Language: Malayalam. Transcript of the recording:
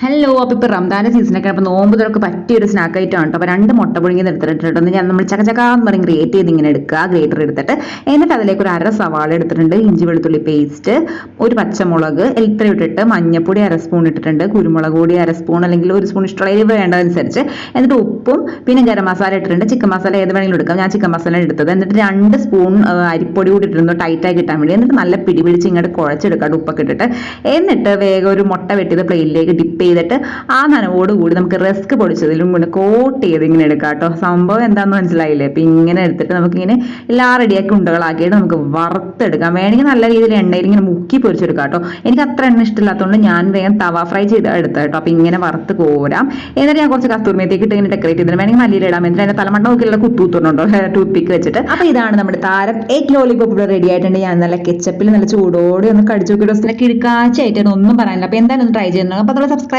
ഹലോ, അപ്പോൾ ഇപ്പോൾ റംദാൻ്റെ സീസണൊക്കെ അപ്പോൾ നോമ്പ് തുറക്ക് പറ്റിയൊരു സ്നാക്ക് ഐറ്റം ആണ് കേട്ടോ. അപ്പോൾ 2 മുട്ട പുഴുങ്ങിയത് എടുത്തിട്ടുണ്ട്. ഞാൻ നമ്മൾ ചകചകാന്ന് പറഞ്ഞ് ഗ്രേറ്റ് ചെയ്ത് ഇങ്ങനെ എടുക്കുക, ഗ്രേറ്റർ എടുത്തിട്ട് എന്നിട്ട് അതിലേക്ക് ഒരു അര സവാള എടുത്തിട്ടുണ്ട്, ഇഞ്ചി വെളുത്തുള്ളി പേസ്റ്റ്, ഒരു പച്ചമുളക് ഇത്ര ഇട്ടിട്ട്, മഞ്ഞപ്പൊടി അര സ്പൂൺ ഇട്ടിട്ടുണ്ട്, കുരുമുളക് പൊടി അര സ്പൂൺ അല്ലെങ്കിൽ ഒരു സ്പൂൺ ഇഷ്ടമുള്ള എരിവ് വേണ്ടതനുസരിച്ച്, എന്നിട്ട് ഉപ്പും പിന്നെ ഗരം മസാല ഇട്ടിട്ടുണ്ട്. ചിക്കൻ മസാല ഏത് വേണമെങ്കിലും എടുക്കാം, ഞാൻ ചിക്കൻ മസാല എടുത്തത്. എന്നിട്ട് 2 സ്പൂൺ അരിപ്പൊടി കൂടി ഇട്ടിരുന്നു ടൈറ്റായി കിട്ടാൻ വേണ്ടി. എന്നിട്ട് നല്ല പിടി പിടിച്ച് ഇങ്ങോട്ട് കുഴച്ചെടുക്കാം ഉപ്പൊക്കെ ഇട്ടിട്ട്. എന്നിട്ട് വേഗം ഒരു മുട്ട വെട്ടിയത് പ്ലേറ്റിലേക്ക് ഡിപ്പ് ചെയ്തിട്ട് ആ നനവോട് കൂടി നമുക്ക് റസ്ക് പൊടിച്ചതിലും കൂടെ കോട്ട് ചെയ്ത് ഇങ്ങനെ എടുക്കാം കേട്ടോ. സംഭവം എന്താണെന്ന് മനസ്സിലായില്ലേ? അപ്പം ഇങ്ങനെ എടുത്തിട്ട് നമുക്കിങ്ങനെ എല്ലാം റെഡിയാക്കി ഉണ്ടകളാക്കിയിട്ട് നമുക്ക് വറുത്തെടുക്കാം. വേണമെങ്കിൽ നല്ല രീതിയിൽ എണ്ണയിൽ ഇങ്ങനെ മുക്കി പൊരിച്ചെടുക്കാം കേട്ടോ. എനിക്ക് അത്ര എണ്ണ ഇഷ്ടമില്ലാത്തതുകൊണ്ട് ഞാൻ വേഗം തവ ഫ്രൈ ചെയ്ത് എടുത്തത് കേട്ടോ. അപ്പം ഇങ്ങനെ വറുത്ത് കോരാം. എന്നിട്ട് ഞാൻ കുറച്ച് കസ്തൂർമേത്തേക്ക് ഇട്ട് ഇങ്ങനെ ഡെക്കറേറ്റ് ചെയ്തിട്ട് വേണമെങ്കിൽ മല്ലിയിലിടാം. എന്നിട്ട് അതിൻ്റെ തലമണ്ട നോക്കിയുള്ള കുത്തൂത്തുണ്ടോ ടൂത്ത് പിക്ക് വെച്ചിട്ട്. അപ്പോൾ ഇതാണ് നമ്മുടെ താരം എഗ് ലോലിപോപ്പ് ഇവിടെ റെഡി ആയിട്ടുണ്ട്. ഞാൻ നല്ല കെച്ചപ്പിൽ നല്ല ചൂടോടെ ഒന്ന് കടിച്ചു നോക്കിയിട്ട് കിടക്കാച്ചായിട്ടാണ്, ഒന്നും പറയാനില്ല. അപ്പോൾ എന്തായാലും ഒന്ന് ട്രൈ ചെയ്യുന്നത്. അപ്പോൾ അതുപോലെ സബ്സ്ക്രൈബ്